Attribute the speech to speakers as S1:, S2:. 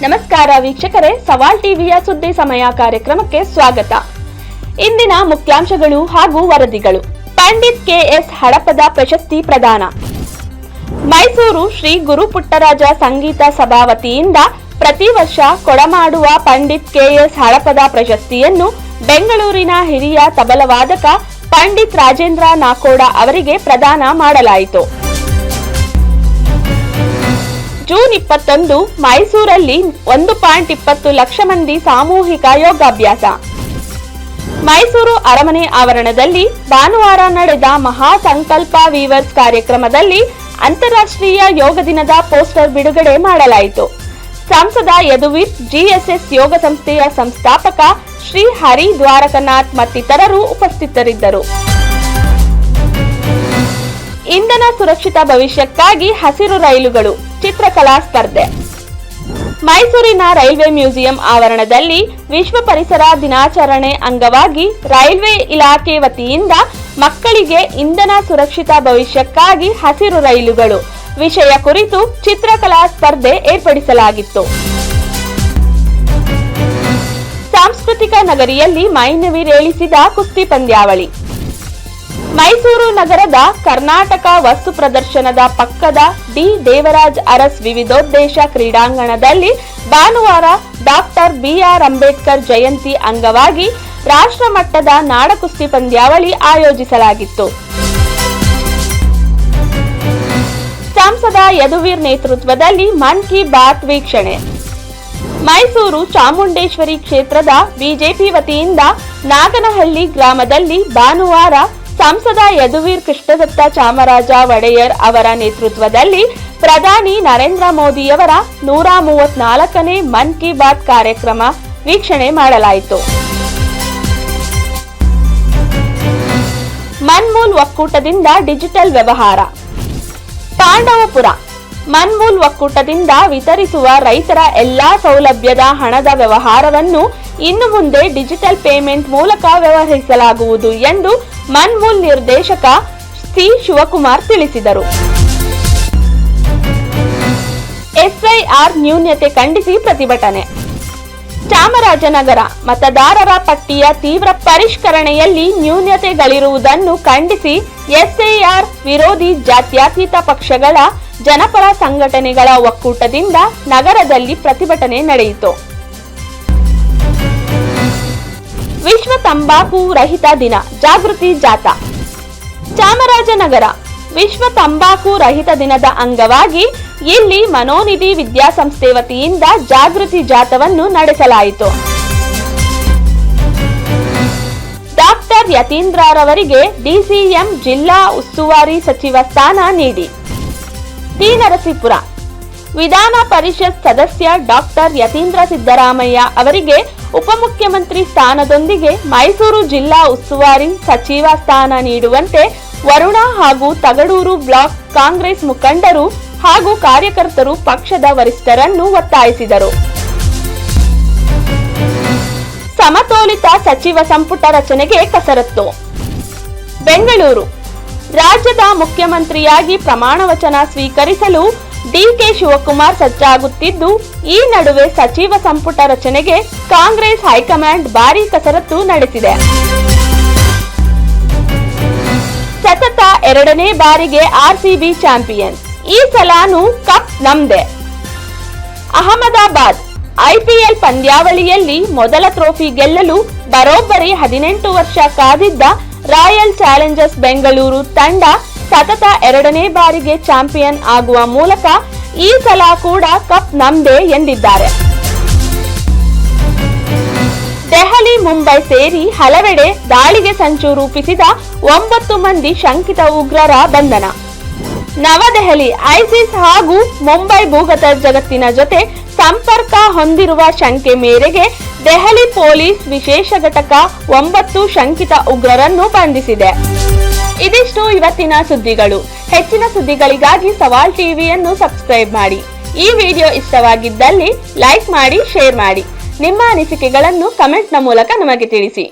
S1: ನಮಸ್ಕಾರ ವೀಕ್ಷಕರೇ, ಸವಾಲ್ ಟಿವಿಯ ಸುದ್ದಿ ಸಮಯ ಕಾರ್ಯಕ್ರಮಕ್ಕೆ ಸ್ವಾಗತ. ಇಂದಿನ ಮುಖ್ಯಾಂಶಗಳು ಹಾಗೂ ವರದಿಗಳು. ಪಂಡಿತ್ ಕೆಎಸ್ ಹಡಪದ ಪ್ರಶಸ್ತಿ ಪ್ರದಾನ. ಮೈಸೂರು ಶ್ರೀ ಗುರುಪುಟ್ಟರಾಜ ಸಂಗೀತ ಸಭಾ ವತಿಯಿಂದ ಪ್ರತಿ ವರ್ಷ ಕೊಡಮಾಡುವ ಪಂಡಿತ್ ಕೆಎಸ್ ಹಡಪದ ಪ್ರಶಸ್ತಿಯನ್ನು ಬೆಂಗಳೂರಿನ ಹಿರಿಯ ತಬಲವಾದಕ ಪಂಡಿತ್ ರಾಜೇಂದ್ರ ನಾಕೋಡ ಅವರಿಗೆ ಪ್ರದಾನ ಮಾಡಲಾಯಿತು. ಜೂನ್ 21 ಮೈಸೂರಲ್ಲಿ 1.20 ಲಕ್ಷ ಮಂದಿ ಸಾಮೂಹಿಕ ಯೋಗಾಭ್ಯಾಸ. ಮೈಸೂರು ಅರಮನೆ ಆವರಣದಲ್ಲಿ ಭಾನುವಾರ ನಡೆದ ಮಹಾ ಸಂಕಲ್ಪ ವೀವರ್ಸ್ ಕಾರ್ಯಕ್ರಮದಲ್ಲಿ ಅಂತಾರಾಷ್ಟ್ರೀಯ ಯೋಗ ದಿನದ ಪೋಸ್ಟರ್ ಬಿಡುಗಡೆ ಮಾಡಲಾಯಿತು. ಸಂಸದ ಯದುವೀರ್, ಜಿಎಸ್ಎಸ್ ಯೋಗ ಸಂಸ್ಥೆಯ ಸಂಸ್ಥಾಪಕ ಶ್ರೀ ಹರಿ ದ್ವಾರಕನಾಥ್ ಮತ್ತಿತರರು ಉಪಸ್ಥಿತರಿದ್ದರು. ಇಂಧನ ಸುರಕ್ಷಿತ ಭವಿಷ್ಯಕ್ಕಾಗಿ ಹಸಿರು ರೈಲುಗಳು ಚಿತ್ರಕಲಾ ಸ್ಪರ್ಧೆ. ಮೈಸೂರಿನ ರೈಲ್ವೆ ಮ್ಯೂಸಿಯಂ ಆವರಣದಲ್ಲಿ ವಿಶ್ವ ಪರಿಸರ ದಿನಾಚರಣೆ ಅಂಗವಾಗಿ ರೈಲ್ವೆ ಇಲಾಖೆ ವತಿಯಿಂದ ಮಕ್ಕಳಿಗೆ ಇಂಧನ ಸುರಕ್ಷಿತ ಭವಿಷ್ಯಕ್ಕಾಗಿ ಹಸಿರು ರೈಲುಗಳು ವಿಷಯ ಕುರಿತು ಚಿತ್ರಕಲಾ ಸ್ಪರ್ಧೆ ಏರ್ಪಡಿಸಲಾಗಿತ್ತು. ಸಾಂಸ್ಕೃತಿಕ ನಗರಿಯಲ್ಲಿ ಮೈನವಿರೇಳಿಸಿದ ಕುಸ್ತಿ ಪಂದ್ಯಾವಳಿ. ಮೈಸೂರು ನಗರದ ಕರ್ನಾಟಕ ವಸ್ತು ಪ್ರದರ್ಶನದ ಪಕ್ಕದ ಡಿ ದೇವರಾಜ್ ಅರಸ್ ವಿವಿಧೋದ್ದೇಶ ಕ್ರೀಡಾಂಗಣದಲ್ಲಿ ಭಾನುವಾರ ಡಾಕ್ಟರ್ ಬಿಆರ್ ಅಂಬೇಡ್ಕರ್ ಜಯಂತಿ ಅಂಗವಾಗಿ ರಾಷ್ಟ್ರ ಮಟ್ಟದ ನಾಡ ಕುಸ್ತಿ ಪಂದ್ಯಾವಳಿ ಆಯೋಜಿಸಲಾಗಿತ್ತು. ಸಂಸದ ಯದುವೀರ್ ನೇತೃತ್ವದಲ್ಲಿ ಮನ್ ಕಿ ಬಾತ್ ವೀಕ್ಷಣೆ. ಮೈಸೂರು ಚಾಮುಂಡೇಶ್ವರಿ ಕ್ಷೇತ್ರದ ಬಿಜೆಪಿ ವತಿಯಿಂದ ನಾಗನಹಳ್ಳಿ ಗ್ರಾಮದಲ್ಲಿ ಭಾನುವಾರ ಸಂಸದ ಯದುವೀರ್ ಕೃಷ್ಣದತ್ತ ಚಾಮರಾಜ ಒಡೆಯರ್ ಅವರ ನೇತೃತ್ವದಲ್ಲಿ ಪ್ರಧಾನಿ ನರೇಂದ್ರ ಮೋದಿಯವರ 134ನೇ ಮನ್ ಕಿ ಬಾತ್ ಕಾರ್ಯಕ್ರಮ ವೀಕ್ಷಣೆ ಮಾಡಲಾಯಿತು. ಮನ್ಮೂಲ್ ಒಕ್ಕೂಟದಿಂದ ಡಿಜಿಟಲ್ ವ್ಯವಹಾರ. ಪಾಂಡವಪುರ ಮನ್ಮೂಲ್ ಒಕ್ಕೂಟದಿಂದ ವಿತರಿಸುವ ರೈತರ ಎಲ್ಲಾ ಸೌಲಭ್ಯದ ಹಣದ ವ್ಯವಹಾರವನ್ನು ಇನ್ನು ಮುಂದೆ ಡಿಜಿಟಲ್ ಪೇಮೆಂಟ್ ಮೂಲಕ ವ್ಯವಹರಿಸಲಾಗುವುದು ಎಂದು ಮನ್ಮೂಲ್ ನಿರ್ದೇಶಕ ಸಿ ಶಿವಕುಮಾರ್ ತಿಳಿಸಿದರು. ಎಸ್ಐಆರ್ ನ್ಯೂನ್ಯತೆ ಖಂಡಿಸಿ ಪ್ರತಿಭಟನೆ. ಚಾಮರಾಜನಗರ ಮತದಾರರ ಪಟ್ಟಿಯ ತೀವ್ರ ಪರಿಷ್ಕರಣೆಯಲ್ಲಿ ನ್ಯೂನ್ಯತೆಗಳಿರುವುದನ್ನು ಖಂಡಿಸಿ ಎಸ್ಐಆರ್ ವಿರೋಧಿ ಜಾತ್ಯತೀತ ಪಕ್ಷಗಳ ಜನಪರ ಸಂಘಟನೆಗಳ ಒಕ್ಕೂಟದಿಂದ ನಗರದಲ್ಲಿ ಪ್ರತಿಭಟನೆ ನಡೆಯಿತು. ವಿಶ್ವ ತಂಬಾಕು ರಹಿತ ದಿನ ಜಾಗೃತಿ ಜಾಥಾ. ಚಾಮರಾಜನಗರ ವಿಶ್ವ ತಂಬಾಕು ರಹಿತ ದಿನದ ಅಂಗವಾಗಿ ಇಲ್ಲಿ ಮನೋನಿಧಿ ವಿದ್ಯಾಸಂಸ್ಥೆ ವತಿಯಿಂದ ಜಾಗೃತಿ ಜಾಥಾವನ್ನು ನಡೆಸಲಾಯಿತು. ಡಾಕ್ಟರ್ ಯತೀಂದ್ರರವರಿಗೆ ಡಿಸಿಎಂ ಜಿಲ್ಲಾ ಉಸ್ತುವಾರಿ ಸಚಿವ ಸ್ಥಾನ ನೀಡಿ. ಟಿ ನರಸೀಪುರ ವಿಧಾನ ಪರಿಷತ್ ಸದಸ್ಯ ಡಾಕ್ಟರ್ ಯತೀಂದ್ರ ಸಿದ್ದರಾಮಯ್ಯ ಅವರಿಗೆ ಉಪಮುಖ್ಯಮಂತ್ರಿ ಸ್ಥಾನದೊಂದಿಗೆ ಮೈಸೂರು ಜಿಲ್ಲಾ ಉಸ್ತುವಾರಿ ಸಚಿವ ಸ್ಥಾನ ನೀಡುವಂತೆ ವರುಣಾ ಹಾಗೂ ತಗಡೂರು ಬ್ಲಾಕ್ ಕಾಂಗ್ರೆಸ್ ಮುಖಂಡರು ಹಾಗೂ ಕಾರ್ಯಕರ್ತರು ಪಕ್ಷದ ವರಿಷ್ಠರನ್ನು ಒತ್ತಾಯಿಸಿದರು. ಸಮತೋಲಿತ ಸಚಿವ ಸಂಪುಟ ರಚನೆಗೆ ಕಸರತ್ತು. ಬೆಂಗಳೂರು ರಾಜ್ಯದ ಮುಖ್ಯಮಂತ್ರಿಯಾಗಿ ಪ್ರಮಾಣ ವಚನ ಸ್ವೀಕರಿಸಲು ಡಿಕೆ ಶಿವಕುಮಾರ್ ಸಜ್ಜಾಗುತ್ತಿದ್ದು, ಈ ನಡುವೆ ಸಚಿವ ಸಂಪುಟ ರಚನೆಗೆ ಕಾಂಗ್ರೆಸ್ ಹೈಕಮಾಂಡ್ ಭಾರೀ ಕಸರತ್ತು ನಡೆಸಿದೆ. ಸತತ 2ನೇ ಬಾರಿಗೆ ಆರ್ಸಿಬಿ ಚಾಂಪಿಯನ್. ಈ ಸಲಾನು ಕಪ್ ನಮ್ದೆ. ಅಹಮದಾಬಾದ್ ಐಪಿಎಲ್ ಪಂದ್ಯಾವಳಿಯಲ್ಲಿ ಮೊದಲ ಟ್ರೋಫಿ ಗೆಲ್ಲಲು ಬರೋಬ್ಬರಿ 18 ವರ್ಷ ಕಾದಿದ್ದ ರಾಯಲ್ ಚಾಲೆಂಜರ್ಸ್ ಬೆಂಗಳೂರು ತಂಡ ಸತತ 2ನೇ ಬಾರಿಗೆ ಚಾಂಪಿಯನ್ ಆಗುವ ಮೂಲಕ ಈ ಸಲ ಕೂಡ ಕಪ್ ನಮ್ದೇ ಎಂದಿದ್ದಾರೆ. ದೆಹಲಿ, ಮುಂಬೈ ಸೇರಿ ಹಲವೆಡೆ ದಾಳಿಗೆ ಸಂಚು ರೂಪಿಸಿದ 9 ಮಂದಿ ಶಂಕಿತ ಉಗ್ರರ ಬಂಧನ. ನವದೆಹಲಿ ಐಸಿಸ್ ಹಾಗೂ ಮುಂಬೈ ಭೂಗತ ಜಗತ್ತಿನ ಜೊತೆ ಸಂಪರ್ಕ ಹೊಂದಿರುವ ಶಂಕೆ ಮೇರೆಗೆ ದೆಹಲಿ ಪೊಲೀಸ್ ವಿಶೇಷ ಘಟಕ 9 ಶಂಕಿತ ಉಗ್ರರನ್ನು ಬಂಧಿಸಿದೆ. ಇದಿಷ್ಟು ಇವತ್ತಿನ ಸುದ್ದಿಗಳು. ಹೆಚ್ಚಿನ ಸುದ್ದಿಗಳಿಗಾಗಿ ಸವಾಲ್ ಟಿವಿಯನ್ನು ಸಬ್ಸ್ಕ್ರೈಬ್ ಮಾಡಿ. ಈ ವಿಡಿಯೋ ಇಷ್ಟವಾಗಿದ್ದಲ್ಲಿ ಲೈಕ್ ಮಾಡಿ, ಶೇರ್ ಮಾಡಿ. ನಿಮ್ಮ ಅನಿಸಿಕೆಗಳನ್ನು ಕಮೆಂಟ್ನ ಮೂಲಕ ನಮಗೆ ತಿಳಿಸಿ.